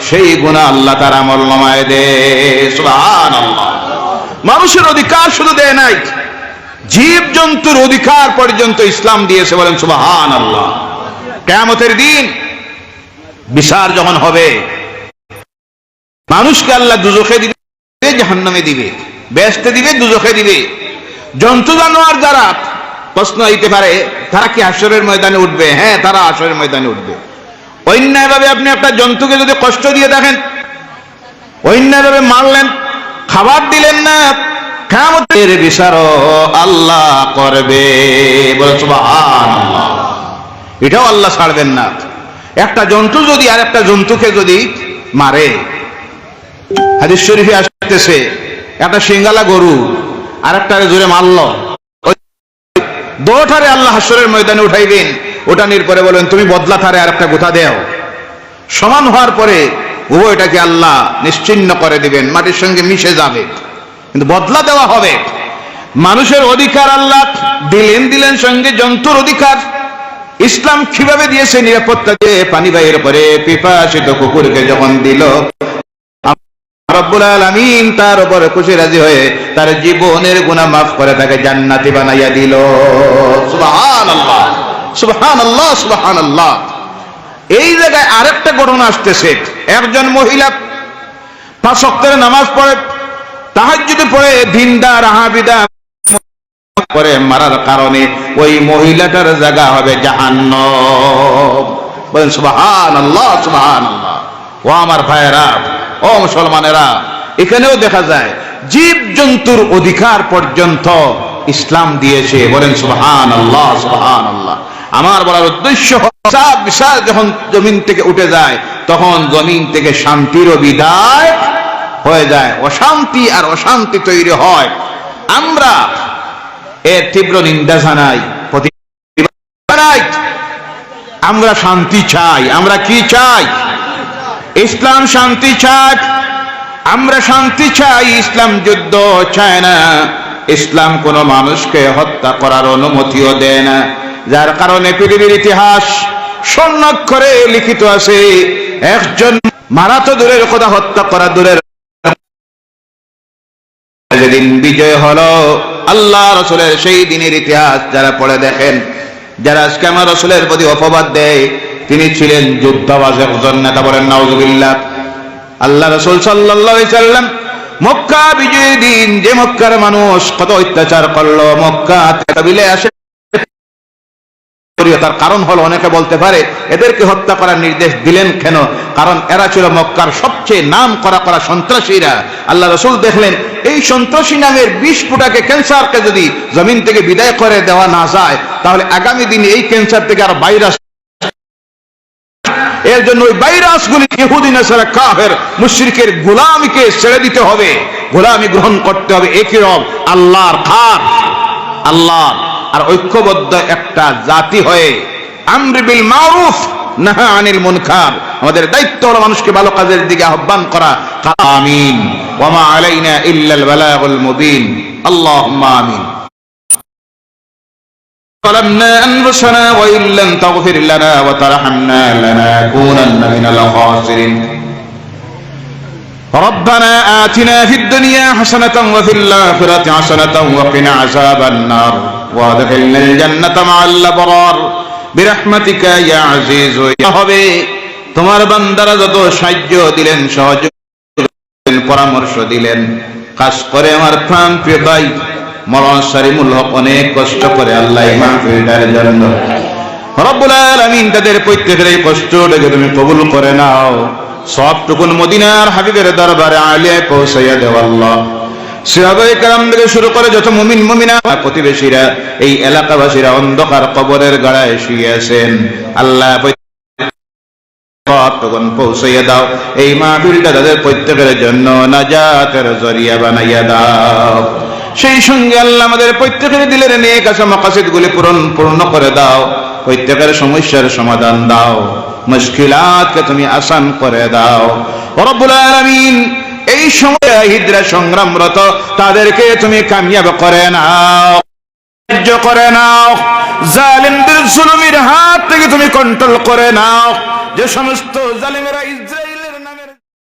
সেই গুনাহ আল্লাহ তার আমল নামায় দেয়। সুবহানাল্লাহ। মানুষের অধিকার শুধু দেয় নাই, জীব জন্তুর অধিকার পর্যন্ত ইসলাম দিয়েছে। বলেন সুবহানাল্লাহ। কিয়ামতের দিন বিচার যখন হবে, মানুষকে আল্লাহ দুজখে দিবে, জাহান্নামে দিবে, বেহেশতে দিবে, দুজখে দিবে। জন্তু জানোয়ার যারা, প্রশ্ন হইতে পারে তারা কি হাশরের ময়দানে উঠবে? হ্যাঁ, তারা হাশরের ময়দানে উঠবে। অন্যায়ভাবে আপনি একটা জন্তুকে যদি কষ্ট দিয়ে দেখেন, অন্যায়ভাবে মারলেন, খাবার দিলেন না, কিয়ামতের বিচারও আল্লাহ করবে। বলে সুবহানাল্লাহ। এটাও আল্লাহ ছাড়বেন না। একটা জন্তু যদি আর একটা জন্তুকে যদি মারে, হাদিস শরীফে আসতেছে, একটা সিঙ্গালা গরু আর একটা জোরে মারল, দোটারে আল্লাহ হাশরের ময়দানে উঠাইবেন। ওঠানোর পরে বলেন তুমি বদলা থারে আর একটা গোথা দেও। সমান হওয়ার পরে উভয়টাকে আল্লাহ নিশ্চিহ্ন করে দিবেন, মাটির সঙ্গে মিশে যাবে, কিন্তু বদলা দেওয়া হবে। মানুষের অধিকার আল্লাহ দিলেন সঙ্গে জন্তুর অধিকার ইসলাম কিভাবে দিয়েছে? নিরাপত্তা দিয়ে পানি বাইর করে পিপাসিত কুকুরকে যখন দিল, রব্বুল আলামিন তার উপর খুশি রাজি হয়ে তার জীবনের গুনাহ মাফ করে তাকে জান্নাতি বানাইয়া দিল। সুবহানাল্লাহ, সুবহানাল্লাহ, সুবহানাল্লাহ। এই জায়গায় আরেকটা ঘটনা আসতেছে। একজন মহিলা 5 ওয়াক্তের নামাজ পড়ে, তাহাজ্জুদ পড়ে, দিনদার আবিদা করে, মারার কারণে ওই মহিলাটার জায়গা হবে জাহান্নাম। বলেন সুবহানাল্লাহ, সুবহানাল্লাহ। ও আমার ভাইয়েরা, ও মুসলমানেরা, এখানেও দেখা যায় জীব জন্তুর অধিকার পর্যন্ত ইসলাম দিয়েছে। বলেন সুবহানাল্লাহ, সুবহানাল্লাহ। আমার বলার উদ্দেশ্য, বিচার যখন জমিন থেকে উঠে যায়, তখন জমিন থেকে শান্তিরও বিদায় হয়ে যায়, অশান্তি আর অশান্তি তৈরি হয়। আমরা এর তীব্র নিন্দা জানাই, প্রতিবাদ জানাই। আমরা শান্তি চাই। আমরা কি চাই? ইসলাম শান্তি চায়। আমরা শান্তি চাই, ইসলাম যুদ্ধ চায় না। ইসলাম কোন মানুষকে হত্যা করার অনুমতিও দেয় না, যার কারণে পৃথিবীর ইতিহাস স্বর্ণাক্ষরে লিখিত আছে, একজন মারা তো দূরের কথা, হত্যা করা দূরের। যেদিন বিজয় হলো আল্লাহ রাসূলের সেই দিনের ইতিহাস যারা পড়ে দেখেন, যারা আজকে আমার রাসূলের প্রতি অপবাদ দেয়, তিনি ছিলেন যুদ্ধবাজ একজন নেতা। বলেন নাউযুবিল্লাহ। আল্লাহ রাসূল সাল্লাল্লাহু আলাইহি সাল্লাম মক্কা বিজয়ের দিন যে মক্কার মানুষ কত অত্যাচার করলো, মক্কা কাবিলে আসে, তার কারণ হলো, অনেকে বলতে পারে এদেরকে হত্যা করার নির্দেশ দিলেন কেন? কারণ এরা ছিল মক্কার সবচেয়ে নাম করা সন্ত্রাসীরা। আল্লাহ রাসূল দেখলেন এই সন্ত্রাসী নামের 20 ফুটাকে, ক্যান্সারকে যদি জমিন থেকে বিদায় করে দেওয়া না যায়, তাহলে আগামী দিনে এই ক্যান্সার থেকে আর ভাইরাস, এর জন্য ওই ভাইরাসগুলি ইহুদি নাসারা কাফের মুশরিকের গোলামিকে ছেড়ে দিতে হবে, গোলামি গ্রহণ করতে হবে। একই রব আল্লাহর খার, আল্লাহ আর ঐক্যবদ্ধ একটা জাতি হয়ে আমর বিল মারুফ নাহি আনিল মুনকার, আমাদের দায়িত্ব হলো মানুষকে ভালো কাজের দিকে আহ্বান করা। আমিন। ওয়া মা আলাইনা ইল্লাল বালাগুল মুবিন। আল্লাহুম্মা আমিন। ظلمنا أنفسنا وإن لم تغفر لنا وترحمنا لنكونن من الخاسرين. ربنا آتنا في الدنيا حسنة وفي الآخرة حسنة وقنا عذاب النار وادخلنا الجنة مع الأبرار برحمتك يا عزيز يا হবে তোমার বান্দারা যত সাহায্য দিলেন, সহযোগিতা পরামর্শ দিলেন, খাস করে আমার প্রাণ প্রিয় ভাই মাওলানা শরীফুল হক অনেক কষ্ট করে আল্লাহ এই মাহফিলটার জন্য, রব্বুল আলামিন তাদের প্রত্যেকের এই কষ্টটাকে তুমি কবুল করে নাও। সবটুকুন মদিনার হাবিবের দরবারে আলিয়া পৌঁছাইয়া দেও আল্লাহ। সাহাবায়ে কেরাম থেকে শুরু করে যত মুমিন মুমিনা প্রতিবেশীরা, এই এলাকাবাসীরা অন্ধকার কবরের গাড়ায় শুয়ে আছেন, আল্লাহ সবটুকুন পৌঁছাইয়া দাও। এই মাহফিলটা তাদের প্রত্যেকের জন্য নাজাতের জরিয়া বানাইয়া দাও। সেই সঙ্গে আল্লাহ আমাদের প্রত্যেকের দিলের নেক আশা মাকাসিদগুলি পূর্ণ করে দাও। প্রত্যেকের সমস্যার সমাধান দাও, মুশকিলাতকে তুমি আসান করে দাও রব্বুল আলামিন। এই সময় হিজরা সংগ্রামরত তাদেরকে তুমি কামিয়াব করে নাও, সাহায্য করে নাও, জালিমদের জুলুমের হাত থেকে তুমি কন্ট্রোল করে নাও। যে সমস্ত জালিমেরা